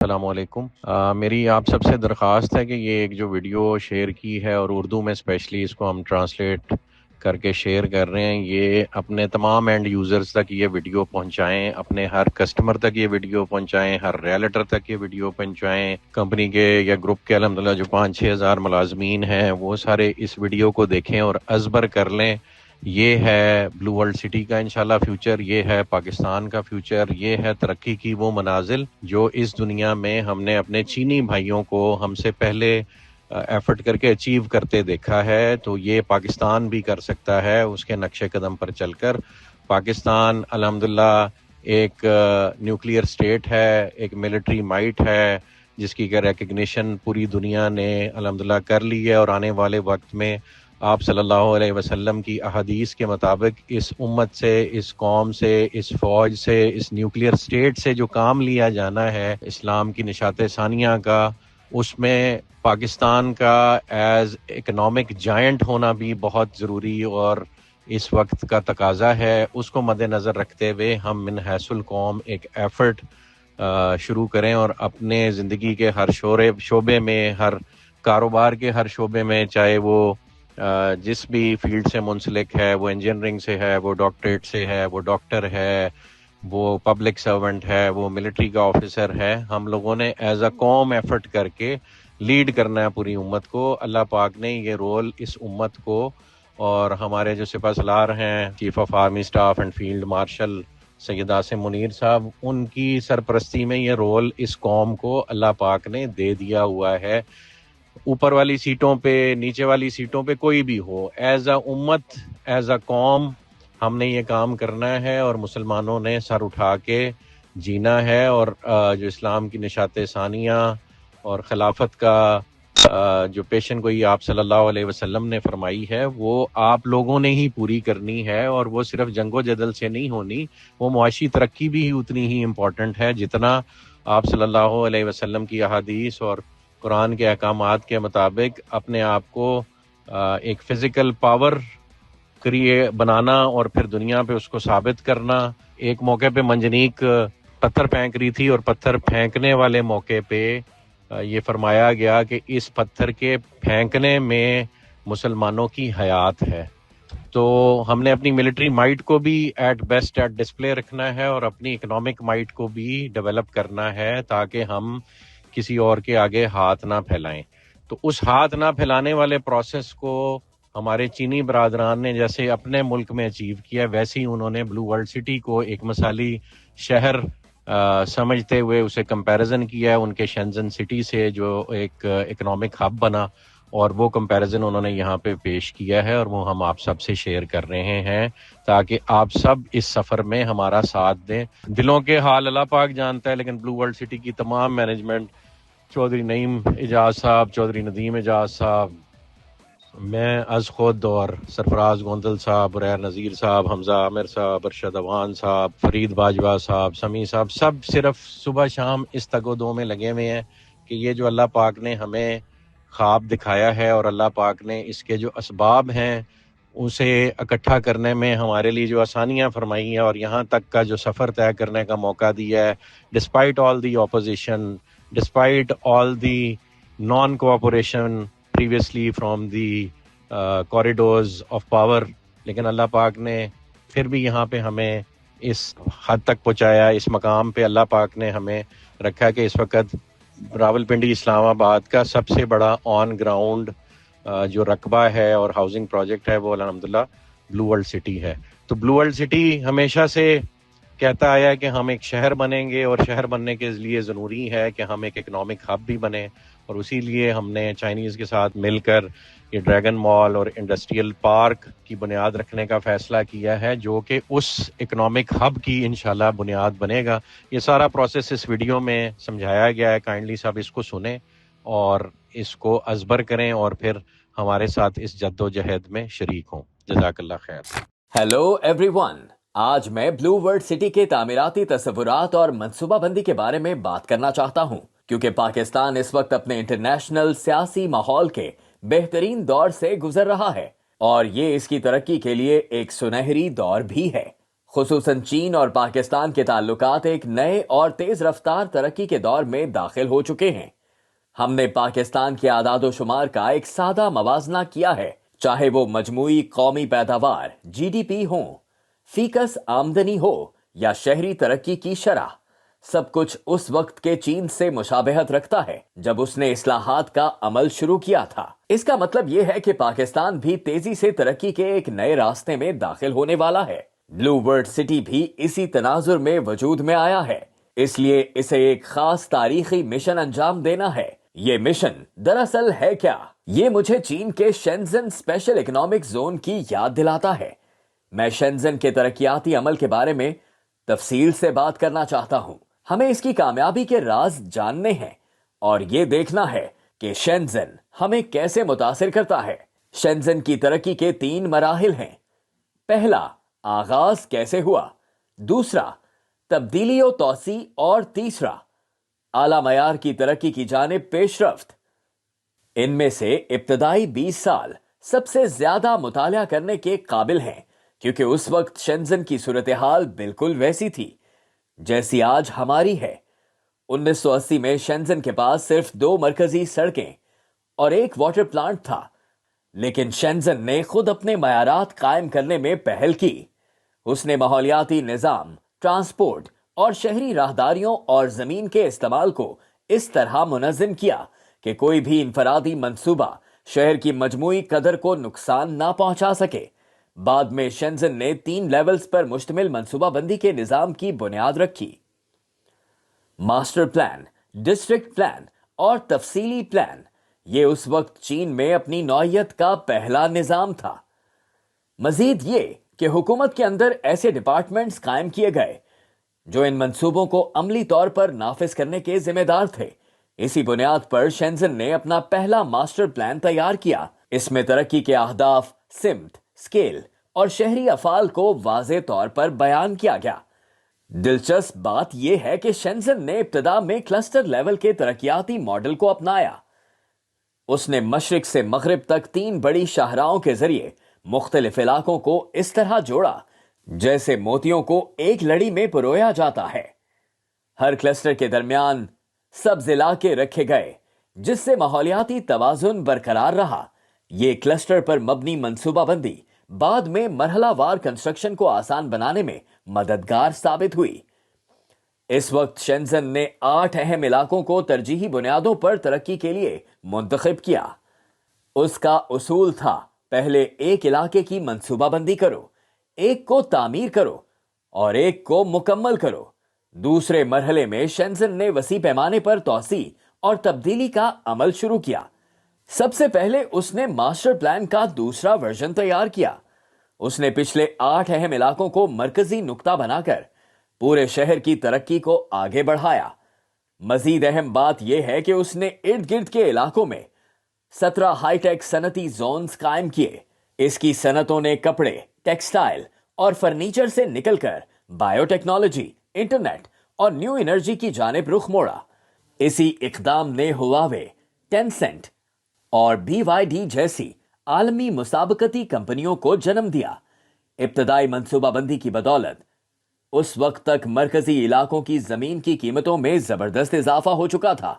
السلام علیکم۔ میری آپ سب سے درخواست ہے کہ یہ ایک جو ویڈیو شیئر کی ہے اور اردو میں اسپیشلی اس کو ہم ٹرانسلیٹ کر کے شیئر کر رہے ہیں، یہ اپنے تمام اینڈ یوزرز تک یہ ویڈیو پہنچائیں، اپنے ہر کسٹمر تک یہ ویڈیو پہنچائیں، ہر ریئلٹر تک یہ ویڈیو پہنچائیں، کمپنی کے یا گروپ کے الحمدللہ جو 5-6 ہزار ملازمین ہیں وہ سارے اس ویڈیو کو دیکھیں اور ازبر کر لیں۔ یہ ہے بلو ورلڈ سٹی کا انشاءاللہ فیوچر، یہ ہے پاکستان کا فیوچر، یہ ہے ترقی کی وہ منازل جو اس دنیا میں ہم نے اپنے چینی بھائیوں کو ہم سے پہلے ایفرٹ کر کے اچیو کرتے دیکھا ہے، تو یہ پاکستان بھی کر سکتا ہے اس کے نقش قدم پر چل کر۔ پاکستان الحمدللہ ایک نیوکلیئر سٹیٹ ہے، ایک ملٹری مائٹ ہے جس کی ریکگنیشن پوری دنیا نے الحمدللہ کر لی ہے، اور آنے والے وقت میں آپ صلی اللہ علیہ وسلم کی احادیث کے مطابق اس امت سے، اس قوم سے، اس فوج سے، اس نیوکلیئر سٹیٹ سے جو کام لیا جانا ہے اسلام کی نشاط ثانیہ کا، اس میں پاکستان کا ایز اکنامک جائنٹ ہونا بھی بہت ضروری اور اس وقت کا تقاضا ہے۔ اس کو مد نظر رکھتے ہوئے ہم من حیث القوم ایک ایفرٹ شروع کریں اور اپنے زندگی کے ہر شعبے میں، ہر کاروبار کے ہر شعبے میں، چاہے وہ جس بھی فیلڈ سے منسلک ہے، وہ انجینئرنگ سے ہے، وہ ڈاکٹریٹ سے ہے، وہ ڈاکٹر ہے، وہ پبلک سرونٹ ہے، وہ ملٹری کا آفیسر ہے، ہم لوگوں نے ایز اے قوم ایفرٹ کر کے لیڈ کرنا ہے پوری امت کو۔ اللہ پاک نے یہ رول اس امت کو، اور ہمارے جو سپہ سالار ہیں chief of army staff and field marshal Syed Asim Munir صاحب، ان کی سرپرستی میں یہ رول اس قوم کو اللہ پاک نے دے دیا ہوا ہے۔ اوپر والی سیٹوں پہ، نیچے والی سیٹوں پہ کوئی بھی ہو، ایز اے امت، ایز اے قوم ہم نے یہ کام کرنا ہے، اور مسلمانوں نے سر اٹھا کے جینا ہے، اور جو اسلام کی نشاط ثانیہ اور خلافت کا جو پیشن گوئی آپ صلی اللہ علیہ وسلم نے فرمائی ہے، وہ آپ لوگوں نے ہی پوری کرنی ہے، اور وہ صرف جنگ و جدل سے نہیں ہونی، وہ معاشی ترقی بھی اتنی ہی امپورٹنٹ ہے جتنا آپ صلی اللہ علیہ وسلم کی احادیث اور قرآن کے احکامات کے مطابق اپنے آپ کو ایک فزیکل پاور بنانا اور پھر دنیا پہ اس کو ثابت کرنا۔ ایک موقع پہ منجنیق پتھر پھینک رہی تھی، اور پتھر پھینکنے والے موقع پہ یہ فرمایا گیا کہ اس پتھر کے پھینکنے میں مسلمانوں کی حیات ہے۔ تو ہم نے اپنی ملٹری مائٹ کو بھی ایٹ بیسٹ ایٹ ڈسپلے رکھنا ہے، اور اپنی اکنامک مائٹ کو بھی ڈیولپ کرنا ہے تاکہ ہم کسی اور کے آگے ہاتھ نہ پھیلائیں۔ تو اس ہاتھ نہ پھیلانے والے پروسیس کو ہمارے چینی برادران نے جیسے اپنے ملک میں اچیو کیا، ویسے ہی انہوں نے بلو ورلڈ سٹی کو ایک مثالی شہر سمجھتے ہوئے اسے کمپیریزن کیا ہے ان کے شینزن سٹی سے، جو ایک اکنامک ہب بنا، اور وہ کمپیریزن انہوں نے یہاں پہ پیش کیا ہے، اور وہ ہم آپ سب سے شیئر کر رہے ہیں تاکہ آپ سب اس سفر میں ہمارا ساتھ دیں۔ دلوں کے حال اللہ پاک جانتا ہے، لیکن بلو ورلڈ سٹی کی تمام مینجمنٹ، چودھری نعیم اجاز صاحب، چودھری ندیم اجاز صاحب، میں از خود، اور سرفراز گوندل صاحب، بریر نذیر صاحب، حمزہ عامر صاحب، ارشد اوان صاحب، فرید باجوہ صاحب، سمیع صاحب، سب صرف صبح شام اس تگ و دو میں لگے ہوئے ہیں کہ یہ جو اللہ پاک نے ہمیں خواب دکھایا ہے، اور اللہ پاک نے اس کے جو اسباب ہیں اسے اکٹھا کرنے میں ہمارے لیے جو آسانیاں فرمائی ہیں، اور یہاں تک کا جو سفر طے کرنے کا موقع دیا ہے، despite all the opposition, despite all the naan cooperation previously from the corridors of power, لیکن اللہ پاک نے پھر بھی یہاں پہ ہمیں اس حد تک پہنچایا، اس مقام پہ اللہ پاک نے ہمیں رکھا کہ اس وقت راول پنڈی اسلام آباد کا سب سے بڑا آن گراؤنڈ جو رقبہ ہے اور ہاؤسنگ پروجیکٹ ہے وہ الحمدللہ بلو ورلڈ سٹی ہے۔ تو بلو ورلڈ سٹی ہمیشہ سے کہتا آیا کہ ہم ایک شہر بنیں گے، اور شہر بننے کے لیے ضروری ہے کہ ہم ایک اکنامک ہب بھی بنیں، اور اسی لیے ہم نے چائنیز کے ساتھ مل کر یہ ڈریگن مال اور انڈسٹریل پارک کی بنیاد رکھنے کا فیصلہ کیا ہے، جو کہ اس اکنامک ہب کی انشاءاللہ بنیاد بنے گا۔ یہ سارا پروسیس اس ویڈیو میں سمجھایا گیا ہے، کائنڈلی سب اس کو سنیں اور اس کو ازبر کریں، اور پھر ہمارے ساتھ اس جد و جہد میں شریک ہوں۔ جزاک اللہ خیر۔ ہیلو ایوری ون، آج میں بلو ورلڈ سٹی کے تعمیراتی تصورات اور منصوبہ بندی کے بارے میں بات کرنا چاہتا ہوں، کیونکہ پاکستان اس وقت اپنے انٹرنیشنل سیاسی ماحول کے بہترین دور سے گزر رہا ہے، اور یہ اس کی ترقی کے لیے ایک سنہری دور بھی ہے۔ خصوصاً چین اور پاکستان کے تعلقات ایک نئے اور تیز رفتار ترقی کے دور میں داخل ہو چکے ہیں۔ ہم نے پاکستان کے اعداد و شمار کا ایک سادہ موازنہ کیا ہے، چاہے وہ مجموعی قومی پیداوار GDP ہو، فیکس آمدنی ہو یا شہری ترقی کی شرح۔ سب کچھ اس وقت کے چین سے مشابہت رکھتا ہے جب اس نے اصلاحات کا عمل شروع کیا تھا۔ اس کا مطلب یہ ہے کہ پاکستان بھی تیزی سے ترقی کے ایک نئے راستے میں داخل ہونے والا ہے۔ بلو ورلڈ سٹی بھی اسی تناظر میں وجود میں آیا ہے، اس لیے اسے ایک خاص تاریخی مشن انجام دینا ہے۔ یہ مشن دراصل ہے کیا؟ یہ مجھے چین کے شینزن اسپیشل اکنامک زون کی یاد دلاتا ہے۔ میں شینزن کے ترقیاتی عمل کے بارے میں تفصیل سے بات کرنا چاہتا ہوں۔ ہمیں اس کی کامیابی کے راز جاننے ہیں اور یہ دیکھنا ہے کہ شینزن ہمیں کیسے متاثر کرتا ہے۔ شینزن کی ترقی کے 3 مراحل ہیں۔ پہلا، آغاز کیسے ہوا؟ دوسرا، تبدیلی و توسیع، اور تیسرا، اعلیٰ معیار کی ترقی کی جانب پیش رفت۔ ان میں سے ابتدائی 20 سال سب سے زیادہ مطالعہ کرنے کے قابل ہیں، کیونکہ اس وقت شینزن کی صورتحال بالکل ویسی تھی جیسی آج ہماری ہے۔ 1980 میں شینزن کے پاس صرف 2 مرکزی سڑکیں اور 1 واٹر پلانٹ تھا، لیکن شینزن نے خود اپنے معیارات قائم کرنے میں پہل کی۔ اس نے ماحولیاتی نظام، ٹرانسپورٹ اور شہری راہداریوں اور زمین کے استعمال کو اس طرح منظم کیا کہ کوئی بھی انفرادی منصوبہ شہر کی مجموعی قدر کو نقصان نہ پہنچا سکے۔ بعد میں شینزن نے 3 لیولز پر مشتمل منصوبہ بندی کے نظام کی بنیاد رکھی: ماسٹر پلان، ڈسٹرکٹ پلان اور تفصیلی پلان۔ یہ اس وقت چین میں اپنی نوعیت کا پہلا نظام تھا۔ مزید یہ کہ حکومت کے اندر ایسے ڈپارٹمنٹس قائم کیے گئے جو ان منصوبوں کو عملی طور پر نافذ کرنے کے ذمہ دار تھے۔ اسی بنیاد پر شینزن نے اپنا پہلا ماسٹر پلان تیار کیا۔ اس میں ترقی کے اہداف، سمت، سکیل اور شہری افعال کو واضح طور پر بیان کیا گیا۔ دلچسپ بات یہ ہے کہ شینزن نے ابتدا میں کلسٹر لیول کے ترقیاتی ماڈل کو اپنایا۔ اس نے مشرق سے مغرب تک 3 بڑی شاہراہوں کے ذریعے مختلف علاقوں کو اس طرح جوڑا جیسے موتیوں کو ایک لڑی میں پرویا جاتا ہے۔ ہر کلسٹر کے درمیان سبز علاقے رکھے گئے جس سے ماحولیاتی توازن برقرار رہا۔ یہ کلسٹر پر مبنی منصوبہ بندی بعد میں مرحلہ وار کنسٹرکشن کو آسان بنانے میں مددگار ثابت ہوئی۔ اس وقت شینزن نے 8 اہم علاقوں کو ترجیحی بنیادوں پر ترقی کے لیے منتخب کیا۔ اس کا اصول تھا، پہلے ایک علاقے کی منصوبہ بندی کرو، ایک کو تعمیر کرو اور ایک کو مکمل کرو۔ دوسرے مرحلے میں شینزن نے وسیع پیمانے پر توسیع اور تبدیلی کا عمل شروع کیا۔ سب سے پہلے اس نے ماسٹر پلان کا دوسرا ورژن تیار کیا۔ اس نے پچھلے 8 اہم علاقوں کو مرکزی نقطہ بنا کر پورے شہر کی ترقی کو آگے بڑھایا۔ مزید اہم بات یہ ہے کہ اس نے ارد گرد کے علاقوں میں 17 ہائی ٹیک صنعتی زونز قائم کیے۔ اس کی صنعتوں نے کپڑے، ٹیکسٹائل اور فرنیچر سے نکل کر بایو ٹیکنالوجی، انٹرنیٹ اور نیو انرجی کی جانب رخ موڑا۔ اسی اقدام نے ہواوے، ٹینسنٹ اور BYD جیسی عالمی مسابقتی کمپنیوں کو جنم دیا۔ ابتدائی منصوبہ بندی کی بدولت اس وقت تک مرکزی علاقوں کی زمین کی قیمتوں میں زبردست اضافہ ہو چکا تھا۔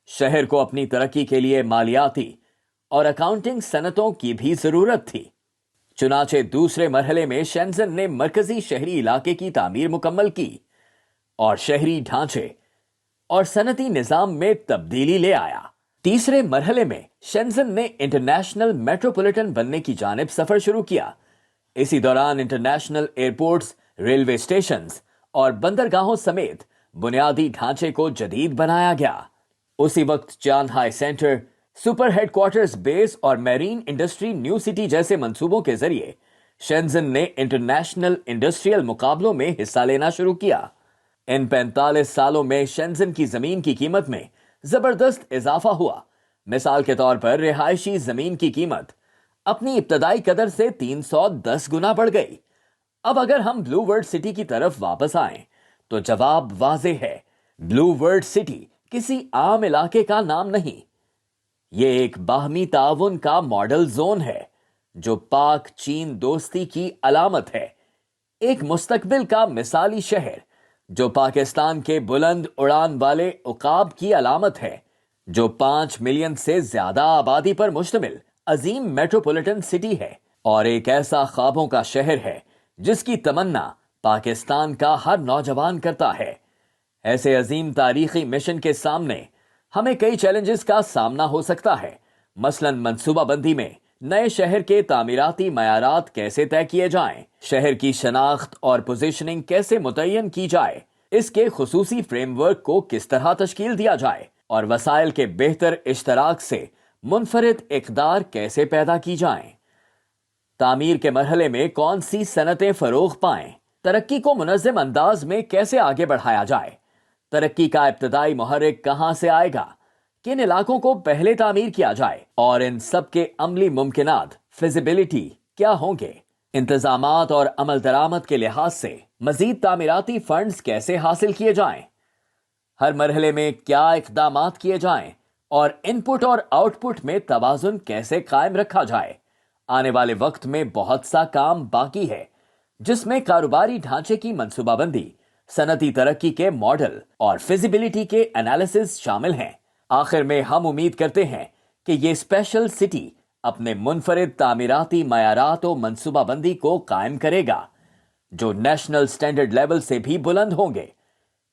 شہر کو اپنی ترقی کے لیے مالیاتی اور اکاؤنٹنگ صنعتوں کی بھی ضرورت تھی۔ چنانچہ دوسرے مرحلے میں شینزن نے مرکزی شہری علاقے کی تعمیر مکمل کی اور شہری ڈھانچے اور صنعتی نظام میں تبدیلی لے آیا۔ تیسرے مرحلے میں شینزن نے انٹرنیشنل میٹروپولیٹن بننے کی جانب سفر شروع کیا۔ اسی دوران انٹرنیشنل ایئرپورٹس، ریلوے اسٹیشنز اور بندرگاہوں سمیت بنیادی ڈھانچے کو جدید بنایا گیا۔ اسی وقت چانگہائی سینٹر، سپر ہیڈ کوارٹرز بیس اور میرین انڈسٹری نیو سٹی جیسے منصوبوں کے ذریعے شینزن نے انٹرنیشنل انڈسٹریل مقابلوں میں حصہ لینا شروع کیا۔ ان 45 سالوں میں شینزن کی زمین کی قیمت میں زبردست اضافہ ہوا۔ مثال کے طور پر رہائشی زمین کی قیمت اپنی ابتدائی قدر سے 310 گنا بڑھ گئی۔ اب اگر ہم بلو ورلڈ سٹی کی طرف واپس آئیں تو جواب واضح ہے۔ بلو ورلڈ سٹی کسی عام علاقے کا نام نہیں، یہ ایک باہمی تعاون کا ماڈل زون ہے جو پاک چین دوستی کی علامت ہے۔ ایک مستقبل کا مثالی شہر جو پاکستان کے بلند اڑان والے عقاب کی علامت ہے، جو 5 ملین سے زیادہ آبادی پر مشتمل عظیم میٹروپولیٹن سٹی ہے اور ایک ایسا خوابوں کا شہر ہے جس کی تمنا پاکستان کا ہر نوجوان کرتا ہے۔ ایسے عظیم تاریخی مشن کے سامنے ہمیں کئی چیلنجز کا سامنا ہو سکتا ہے، مثلاً منصوبہ بندی میں نئے شہر کے تعمیراتی معیارات کیسے طے کیے جائیں، شہر کی شناخت اور پوزیشننگ کیسے متعین کی جائے، اس کے خصوصی فریم ورک کو کس طرح تشکیل دیا جائے اور وسائل کے بہتر اشتراک سے منفرد اقدار کیسے پیدا کی جائیں۔ تعمیر کے مرحلے میں کون سی صنعتیں فروغ پائیں، ترقی کو منظم انداز میں کیسے آگے بڑھایا جائے، ترقی کا ابتدائی محرک کہاں سے آئے گا، کن علاقوں کو پہلے تعمیر کیا جائے اور ان سب کے عملی ممکنات فیزیبلٹی کیا ہوں گے، انتظامات اور عمل درآمد کے لحاظ سے مزید تعمیراتی فنڈز کیسے حاصل کیے جائیں، ہر مرحلے میں کیا اقدامات کیے جائیں اور ان پٹ اور آؤٹ پٹ میں توازن کیسے قائم رکھا جائے۔ آنے والے وقت میں بہت سا کام باقی ہے جس میں کاروباری ڈھانچے کی منصوبہ بندی، صنعتی ترقی کے ماڈل اور فیزیبلٹی کے انالیسس شامل ہیں۔ آخر میں ہم امید کرتے ہیں کہ یہ اسپیشل سٹی اپنے منفرد تعمیراتی معیارات و منصوبہ بندی کو قائم کرے گا جو نیشنل سٹینڈرڈ لیول سے بھی بلند ہوں گے۔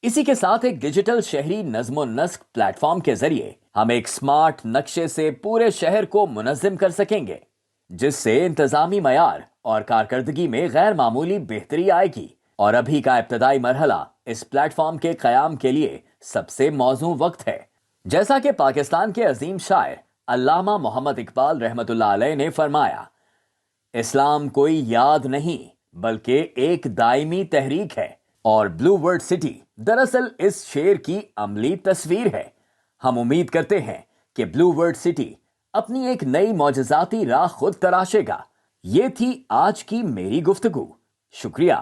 اسی کے ساتھ ایک ڈیجیٹل شہری نظم و نسق پلیٹ فارم کے ذریعے ہم ایک سمارٹ نقشے سے پورے شہر کو منظم کر سکیں گے جس سے انتظامی معیار اور کارکردگی میں غیر معمولی بہتری آئے گی، اور ابھی کا ابتدائی مرحلہ اس پلیٹ فارم کے قیام کے لیے سب سے موزوں وقت ہے۔ جیسا کہ پاکستان کے عظیم شاعر علامہ محمد اقبال رحمۃ اللہ علیہ نے فرمایا، اسلام کوئی یاد نہیں بلکہ ایک دائمی تحریک ہے، اور بلو ورڈ سٹی دراصل اس شعر کی عملی تصویر ہے۔ ہم امید کرتے ہیں کہ بلو ورڈ سٹی اپنی ایک نئی معجزاتی راہ خود تراشے گا۔ یہ تھی آج کی میری گفتگو۔ شکریہ۔